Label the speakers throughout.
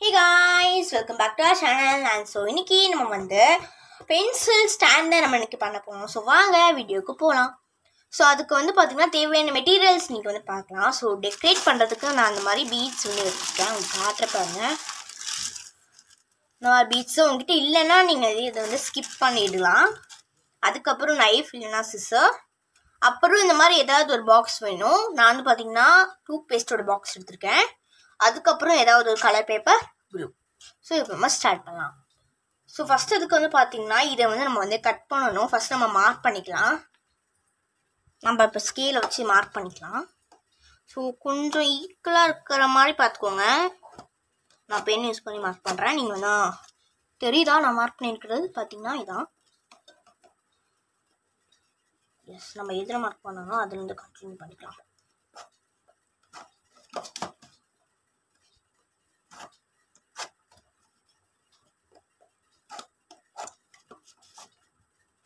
Speaker 1: Hey guys, welcome back to our channel. And so இன்னைக்கு நம்ம வந்து பென்சில் ஸ்டாண்டை நம்ம இன்னைக்கு பண்ண போறோம். ஸோ வாங்க வீடியோக்கு போகலாம். ஸோ அதுக்கு வந்து பார்த்தீங்கன்னா தேவையான மெட்டீரியல்ஸ் நீங்கள் வந்து பார்க்கலாம். ஸோ டெக்கரேட் பண்ணுறதுக்கு நான் அந்த மாதிரி பீட்ஸ் வந்து எடுத்துக்கிட்டேன். உங்களுக்கு காட்டுற பாருங்க. இந்த மாதிரி பீட்ஸு உங்ககிட்ட இல்லைன்னா நீங்கள் இதை வந்து ஸ்கிப் பண்ணிடலாம். அதுக்கப்புறம் நைஃப் இல்லைன்னா சிசர், அப்புறம் இந்த மாதிரி ஏதாவது ஒரு பாக்ஸ் வேணும். நான் வந்து பார்த்தீங்கன்னா டூத் பேஸ்டோட பாக்ஸ் எடுத்திருக்கேன். அதுக்கப்புறம் ஏதாவது ஒரு கலர் பேப்பர், ப்ளூ. ஸோ இப்போ நம்ம ஸ்டார்ட் பண்ணலாம். ஸோ ஃபஸ்ட் அதுக்கு வந்து பார்த்தீங்கன்னா இதை வந்து நம்ம வந்து கட் பண்ணணும். ஃபஸ்ட் நம்ம மார்க் பண்ணிக்கலாம். நம்ம இப்போ ஸ்கேலை வச்சு மார்க் பண்ணிக்கலாம். ஸோ கொஞ்சம் ஈக்குவலாக இருக்கிற மாதிரி பார்த்துக்கோங்க. நான் பென் யூஸ் பண்ணி மார்க் பண்ணுறேன். நீங்கள் வந்து தெரியுதா நான் மார்க் பண்ணியிருக்கிறது? பார்த்தீங்கன்னா இதான். எஸ், நம்ம எதில் மார்க் பண்ணணும் அதுலேருந்து கண்டினியூ பண்ணிக்கலாம்.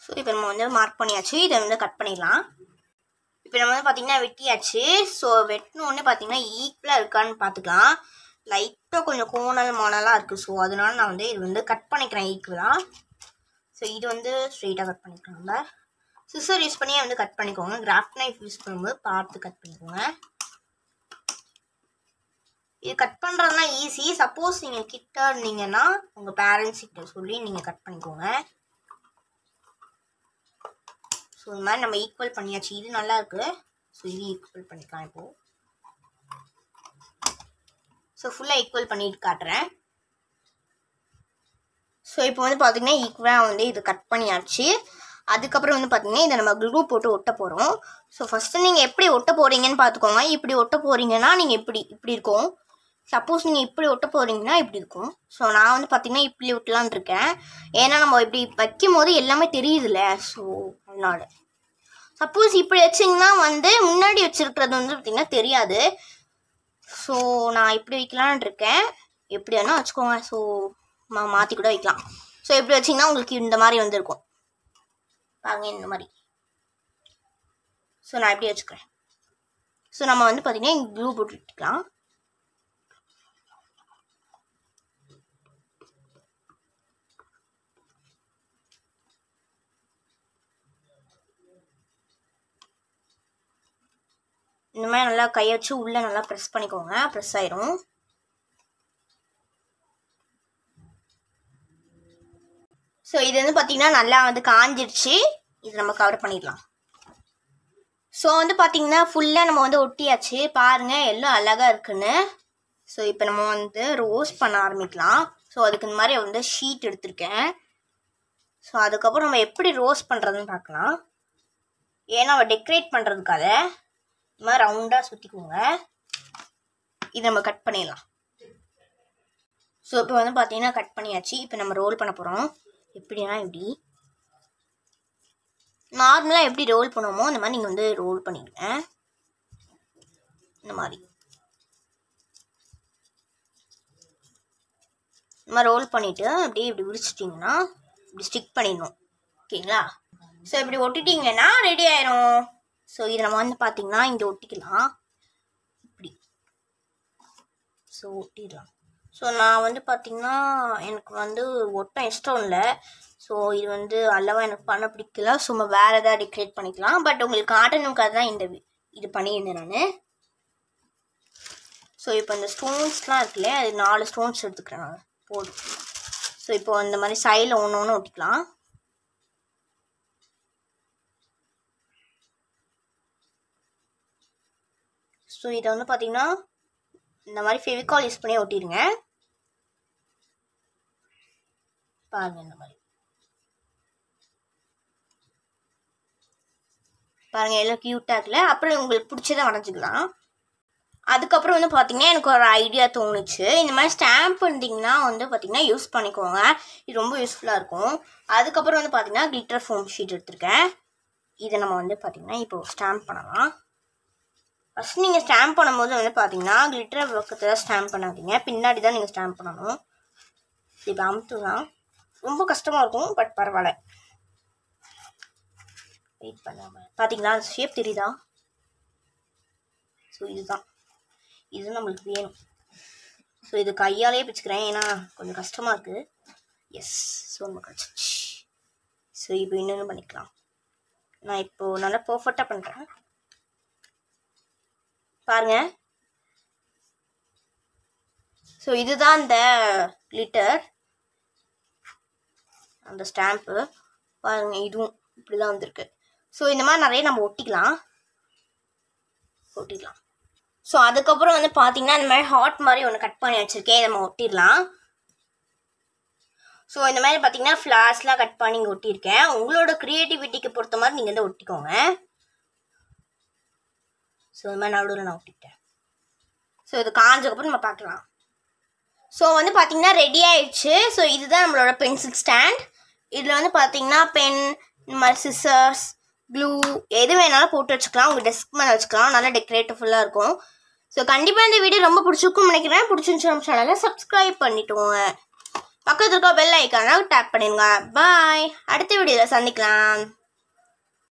Speaker 1: ஸோ இப்போ நம்ம வந்து மார்க் பண்ணியாச்சு. இதை வந்து கட் பண்ணிடலாம். இப்போ நம்ம வந்து பார்த்தீங்கன்னா வெட்டியாச்சு. ஸோ வெட்டினோடனே பார்த்தீங்கன்னா ஈக்குவலாக இருக்கான்னு பார்த்துக்கலாம். லைட்டாக கொஞ்சம் கோணல் மோனலாக இருக்குது. ஸோ அதனால நான் வந்து இது வந்து கட் பண்ணிக்கிறேன் ஈக்குவலாக. ஸோ இது வந்து ஸ்ட்ரெயிட்டாக கட் பண்ணிக்கலாம். நம்ம சிசர் யூஸ் பண்ணியே வந்து கட் பண்ணிக்கோங்க. கிராஃப்ட் நைஃப் யூஸ் பண்ணும்போது பார்த்து கட் பண்ணிக்கோங்க. இது கட் பண்ணுறதுலாம் ஈஸி. சப்போஸ் நீங்கள் கிட்ட இருந்தீங்கன்னா உங்கள் பேரண்ட்ஸ் கிட்ட சொல்லி நீங்கள் கட் பண்ணிக்கோங்க. ஸோ இந்த மாதிரி நம்ம ஈக்குவல் பண்ணியாச்சு. இது நல்லா இருக்கு. ஸோ இது ஈக்குவல் பண்ணிக்கலாம் இப்போது. ஸோ ஃபுல்லாக ஈக்குவல் பண்ணிட்டு காட்டுறேன். ஸோ இப்போ வந்து பார்த்தீங்கன்னா ஈக்குவலாக வந்து இது கட் பண்ணியாச்சு. அதுக்கப்புறம் வந்து பார்த்தீங்கன்னா இதை நம்ம க்ளூ போட்டு ஒட்ட போகிறோம். ஸோ ஃபஸ்ட்டு நீங்கள் எப்படி ஒட்ட போகிறீங்கன்னு பார்த்துக்கோங்க. இப்படி ஒட்ட போகிறீங்கன்னா நீங்கள் இப்படி இருக்கும். சப்போஸ் நீங்கள் இப்படி ஒட்ட போகிறீங்கன்னா இப்படி இருக்கும். ஸோ நான் வந்து பார்த்தீங்கன்னா இப்படி ஒட்டலான் இருக்கேன். ஏன்னா நம்ம இப்படி வைக்கும் போது எல்லாமே தெரியுதுல்ல. ஸோ அதனால சப்போஸ் இப்படி வச்சிங்கன்னா வந்து முன்னாடி வச்சுருக்கிறது வந்து பார்த்திங்கன்னா தெரியாது. ஸோ நான் இப்படி வைக்கலான் இருக்கேன். எப்படி வேணால் வச்சுக்கோங்க. ஸோ மாற்றி கூட வைக்கலாம். ஸோ இப்படி வச்சிங்கன்னா உங்களுக்கு இந்த மாதிரி வந்துருக்கும் பாருங்க, இந்த மாதிரி. ஸோ நான் இப்படி வச்சுக்கிறேன். ஸோ நம்ம வந்து பார்த்திங்கன்னா க்ளூ போட்டுக்கலாம். இந்த மாதிரி நல்லா கையை வச்சு உள்ளே நல்லா ப்ரெஸ் பண்ணிக்கோங்க. ப்ரெஸ் ஆயிரும். ஸோ இது வந்து பார்த்தீங்கன்னா நல்லா வந்து காஞ்சிடுச்சு. இது நம்ம கவர் பண்ணிடலாம். ஸோ வந்து பார்த்தீங்கன்னா ஃபுல்லாக நம்ம வந்து ஒட்டியாச்சு. பாருங்கள் எல்லாம் அழகாக இருக்குன்னு. ஸோ இப்போ நம்ம வந்து ரோஸ் பண்ண ஆரம்பிக்கலாம். ஸோ அதுக்கு இந்த மாதிரி வந்து ஷீட் எடுத்திருக்கேன். ஸோ அதுக்கப்புறம் நம்ம எப்படி ரோஸ் பண்ணுறதுன்னு பார்க்கலாம். ஏன்னா நம்ம டெக்கரேட் பண்ணுறதுக்காக இந்த மாதிரி ரவுண்டாக சுற்றிக்கோங்க. இதை நம்ம கட் பண்ணிடலாம். ஸோ இப்போ வந்து பார்த்தீங்கன்னா கட் பண்ணியாச்சு. இப்போ நம்ம ரோல் பண்ண போகிறோம். எப்படின்னா இப்படி நார்மலாக எப்படி ரோல் பண்ணுவோமோ இந்த மாதிரி நீங்கள் வந்து ரோல் பண்ணிடுங்க. இந்த மாதிரி ரோல் பண்ணிவிட்டு அப்படியே இப்படி விரிச்சிட்டிங்கன்னா இப்படி ஸ்டிக் பண்ணிடணும். ஓகேங்களா? ஸோ இப்படி ஒட்டிட்டிங்கன்னா ரெடி ஆயிரும். ஸோ இதை நம்ம வந்து பார்த்தீங்கன்னா இங்கே ஒட்டிக்கலாம். இப்படி ஸோ ஒட்டிடலாம். ஸோ நான் வந்து பார்த்திங்கன்னா எனக்கு வந்து ஒட்ட இஷ்டம் இல்லை. ஸோ இது வந்து அல்லவா எனக்கு பண்ண பிடிக்கல. சும்மா வேறு எதாவது டெக்கரேட் பண்ணிக்கலாம். பட் உங்களுக்கு காட்டணுக்காக தான் இது பண்ணியிருந்தேன் நான். ஸோ இப்போ இந்த ஸ்டோன்ஸ்லாம் இருக்குல்ல, அது 4 ஸ்டோன்ஸ் எடுத்துக்கிறேன் நான். போதும். ஸோ இப்போ இந்த மாதிரி சைடில் ஒன்று ஒட்டிக்கலாம். ஸோ இதை வந்து பார்த்திங்கன்னா இந்த மாதிரி ஃபெவிகால் யூஸ் பண்ணி ஒட்டிடுங்க. பாருங்கள் இந்த மாதிரி பாருங்கள் எல்லாம் க்யூட்டாக இருக்குல்ல. அப்புறம் உங்களுக்கு பிடிச்சதை வரைஞ்சிக்கலாம். அதுக்கப்புறம் வந்து பார்த்திங்கன்னா எனக்கு ஒரு ஐடியா தோணுச்சு. இந்த மாதிரி ஸ்டாம்ப் இருந்தீங்கன்னா வந்து பார்த்திங்கன்னா யூஸ் பண்ணிக்கோங்க. இது ரொம்ப யூஸ்ஃபுல்லாக இருக்கும். அதுக்கப்புறம் வந்து பார்த்திங்கன்னா கிளிட்டர் ஃபோம் ஷீட் எடுத்திருக்கேன். இதை நம்ம வந்து பார்த்திங்கன்னா இப்போ ஸ்டாம்ப் பண்ணலாம். ஃபஸ்ட் நீங்கள் ஸ்டாம்ப் பண்ணும்போது வந்து பார்த்திங்கன்னா கிளிட்டர் பக்கத்தில் ஸ்டாம்ப் பண்ணாதீங்க. பின்னாடி தான் நீங்கள் ஸ்டாம்ப் பண்ணணும். இப்போ அமுத்துலாம் ரொம்ப கஷ்டமாக இருக்கும். பட் பரவாயில்ல, வெயிட் பண்ணாமல் பார்த்தீங்களா ஷேப் தெரியுதா? ஸோ இதுதான் இது நம்மளுக்கு வேணும். ஸோ இது கையாலே பிச்சுக்கிறேன், ஏன்னா கொஞ்சம் கஷ்டமாக இருக்குது. எஸ், ஸோ நம்ம கிடச்சிச்சு. ஸோ இப்போ இன்னொன்று பண்ணிக்கலாம். நான் இப்போது நல்லா பர்ஃபெக்டாக பண்ணுறேன் பாருங்கள். ஸோ இதுதான் இந்த கிளிட்டர், அந்த ஸ்டாம்ப்பு பாருங்கள். இதுவும் இப்படி தான் வந்திருக்கு. ஸோ இந்த மாதிரி நிறைய நம்ம ஒட்டிக்கலாம். ஸோ அதுக்கப்புறம் வந்து பார்த்தீங்கன்னா இந்த மாதிரி ஹார்ட் மாதிரி ஒன்று கட் பண்ணி வச்சுருக்கேன், நம்ம ஒட்டிடலாம். ஸோ இந்த மாதிரி பார்த்தீங்கன்னா ஃப்ளார்ஸ்லாம் கட் பண்ணி இங்கே ஒட்டியிருக்கேன். உங்களோட க்ரியேட்டிவிட்டிக்கு பொறுத்த மாதிரி நீங்கள் வந்து ஒட்டிக்கோங்க. ஸோ இந்த மாதிரி நடுவில் நான் ஒட்டிக்கிட்டேன். ஸோ இது காஞ்சதுக்கப்புறம் நம்ம பார்க்கலாம். ஸோ வந்து பார்த்தீங்கன்னா ரெடி ஆயிடுச்சு. ஸோ இதுதான் நம்மளோட பென்சில் ஸ்டாண்ட். இதில் வந்து பார்த்தீங்கன்னா பென், இந்த மாதிரி சிசர்ஸ், க்ளூ எது வேணாலும் போட்டு வச்சுக்கலாம். உங்கள் டெஸ்க் மேலே வச்சுக்கலாம். நல்லா டெக்கரேட்டிவ்ஃபுல்லாக இருக்கும். ஸோ கண்டிப்பாக இந்த வீடியோ ரொம்ப பிடிச்சிருக்கும்னு நினைக்கிறேன். பிடிச்சிருந்துச்சு நம்ம சேனலை சப்ஸ்கிரைப் பண்ணிட்டோங்க. பக்கத்தில் இருக்க பெல் ஐக்கானை டேப் பண்ணிடுங்க. பாய், அடுத்த வீடியோவில் சந்திக்கலாம்.